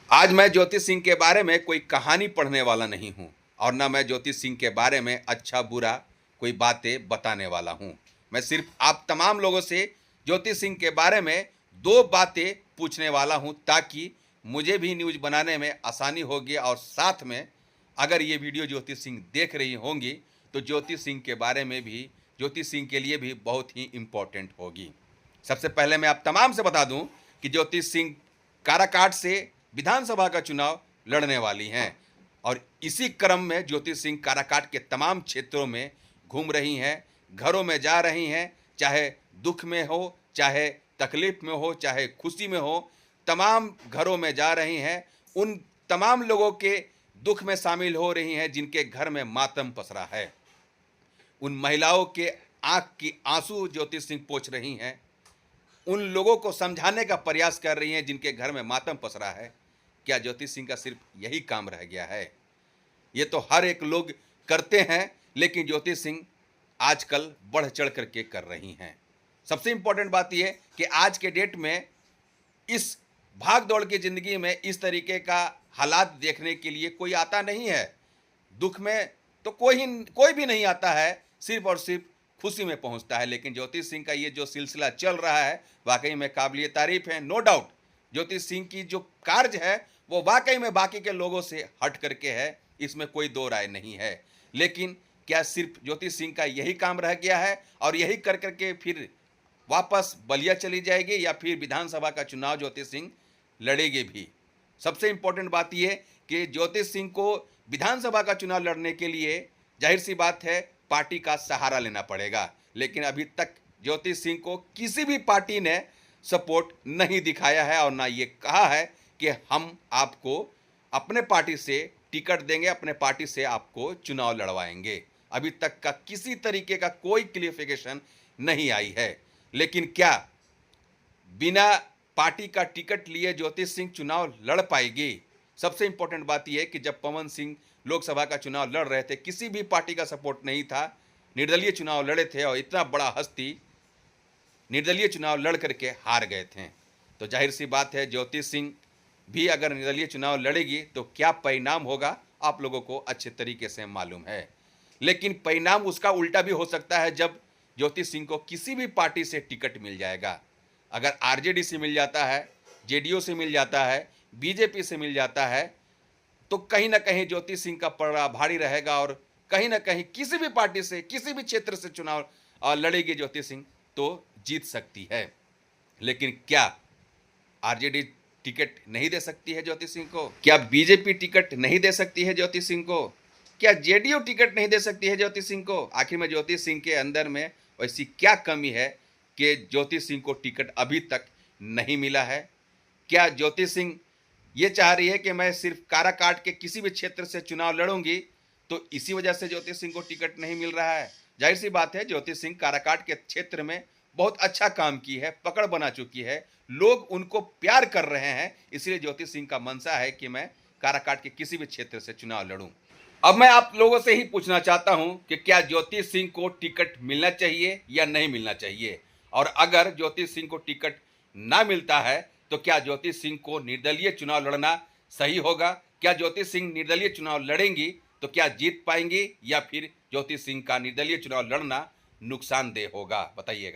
आज मैं ज्योति सिंह के बारे में कोई कहानी पढ़ने वाला नहीं हूँ और ना मैं ज्योति सिंह के बारे में अच्छा बुरा कोई बातें बताने वाला हूँ। मैं सिर्फ आप तमाम लोगों से ज्योति सिंह के बारे में दो बातें पूछने वाला हूँ ताकि मुझे भी न्यूज़ बनाने में आसानी होगी और साथ में अगर ये वीडियो ज्योति सिंह देख रही होंगी तो ज्योति सिंह के बारे में भी ज्योति सिंह के लिए भी बहुत ही इम्पोर्टेंट होगी। सबसे पहले मैं आप तमाम से बता दूं कि ज्योति सिंह काराकाट से विधानसभा का चुनाव लड़ने वाली हैं और इसी क्रम में ज्योति सिंह काराकाट के तमाम क्षेत्रों में घूम रही हैं, घरों में जा रही हैं, चाहे दुख में हो, चाहे तकलीफ में हो, चाहे खुशी में हो, तमाम घरों में जा रही हैं। उन तमाम लोगों के दुख में शामिल हो रही हैं जिनके घर में मातम पसरा है। उन महिलाओं के आंख की आंसू ज्योति सिंह पोंछ रही हैं। उन लोगों को समझाने का प्रयास कर रही हैं जिनके घर में मातम पसरा है। क्या ज्योति सिंह का सिर्फ यही काम रह गया है? ये तो हर एक लोग करते हैं, लेकिन ज्योति सिंह आजकल बढ़ चढ़ करके कर रही हैं। सबसे इंपॉर्टेंट बात यह कि आज के डेट में इस भाग दौड़ की ज़िंदगी में इस तरीके का हालात देखने के लिए कोई आता नहीं है। दुख में तो कोई भी नहीं आता है, सिर्फ और सिर्फ खुशी में पहुंचता है। लेकिन ज्योति सिंह का ये जो सिलसिला चल रहा है वाकई में काबिलियत तारीफ है। नो डाउट ज्योति सिंह की जो कार्य है वो वाकई में बाकी के लोगों से हट करके है, इसमें कोई दो राय नहीं है। लेकिन क्या सिर्फ ज्योति सिंह का यही काम रह गया है और यही कर करके फिर वापस बलिया चली जाएगी या फिर विधानसभा का चुनाव ज्योति सिंह लड़ेगी भी? सबसे इंपॉर्टेंट बात यह कि ज्योति सिंह को विधानसभा का चुनाव लड़ने के लिए जाहिर सी बात है पार्टी का सहारा लेना पड़ेगा। लेकिन अभी तक ज्योति सिंह को किसी भी पार्टी ने सपोर्ट नहीं दिखाया है और ना ये कहा है कि हम आपको अपने पार्टी से टिकट देंगे, अपने पार्टी से आपको चुनाव लड़वाएंगे। अभी तक का किसी तरीके का कोई क्लियरिफिकेशन नहीं आई है। लेकिन क्या बिना पार्टी का टिकट लिए ज्योति सिंह चुनाव लड़ पाएगी? सबसे इंपॉर्टेंट बात यह है कि जब पवन सिंह लोकसभा का चुनाव लड़ रहे थे, किसी भी पार्टी का सपोर्ट नहीं था, निर्दलीय चुनाव लड़े थे और इतना बड़ा हस्ती निर्दलीय चुनाव लड़ करके हार गए थे। तो जाहिर सी बात है ज्योति सिंह भी अगर निर्दलीय चुनाव लड़ेगी तो क्या परिणाम होगा आप लोगों को अच्छे तरीके से मालूम है। लेकिन परिणाम उसका उल्टा भी हो सकता है जब ज्योति सिंह को किसी भी पार्टी से टिकट मिल जाएगा। अगर आरजेडी से मिल जाता है, जेडीयू से मिल जाता है, बीजेपी से मिल जाता है तो कहीं ना कहीं ज्योति सिंह का पलड़ा भारी रहेगा और कहीं ना कहीं किसी भी पार्टी से किसी भी क्षेत्र से चुनाव लड़ेगी ज्योति सिंह तो जीत सकती है। लेकिन क्या आरजेडी टिकट नहीं दे सकती है ज्योति सिंह को? क्या बीजेपी टिकट नहीं दे सकती है ज्योति सिंह को? क्या जेडीयू टिकट नहीं दे सकती है ज्योति सिंह को? आखिर में ज्योति सिंह के अंदर में ऐसी क्या कमी है कि ज्योति सिंह को टिकट अभी तक नहीं मिला है? क्या ज्योति सिंह ये चाह रही है कि मैं सिर्फ काराकाट के किसी भी क्षेत्र से चुनाव लड़ूंगी तो इसी वजह से ज्योति सिंह को टिकट नहीं मिल रहा है? जाहिर सी बात है ज्योति सिंह काराकाट के क्षेत्र में बहुत अच्छा काम की है, पकड़ बना चुकी है, लोग उनको प्यार कर रहे हैं, इसलिए ज्योति सिंह का मनसा है कि मैं काराकाट के किसी भी क्षेत्र से चुनाव लड़ूं। अब मैं आप लोगों से ही पूछना चाहता हूं कि क्या ज्योति सिंह को टिकट मिलना चाहिए या नहीं मिलना चाहिए? और अगर ज्योति सिंह को टिकट ना मिलता है तो क्या ज्योति सिंह को निर्दलीय चुनाव लड़ना सही होगा? क्या ज्योति सिंह निर्दलीय चुनाव लड़ेंगी तो क्या जीत पाएंगी या फिर ज्योति सिंह का निर्दलीय चुनाव लड़ना नुकसानदेह होगा? बताइएगा।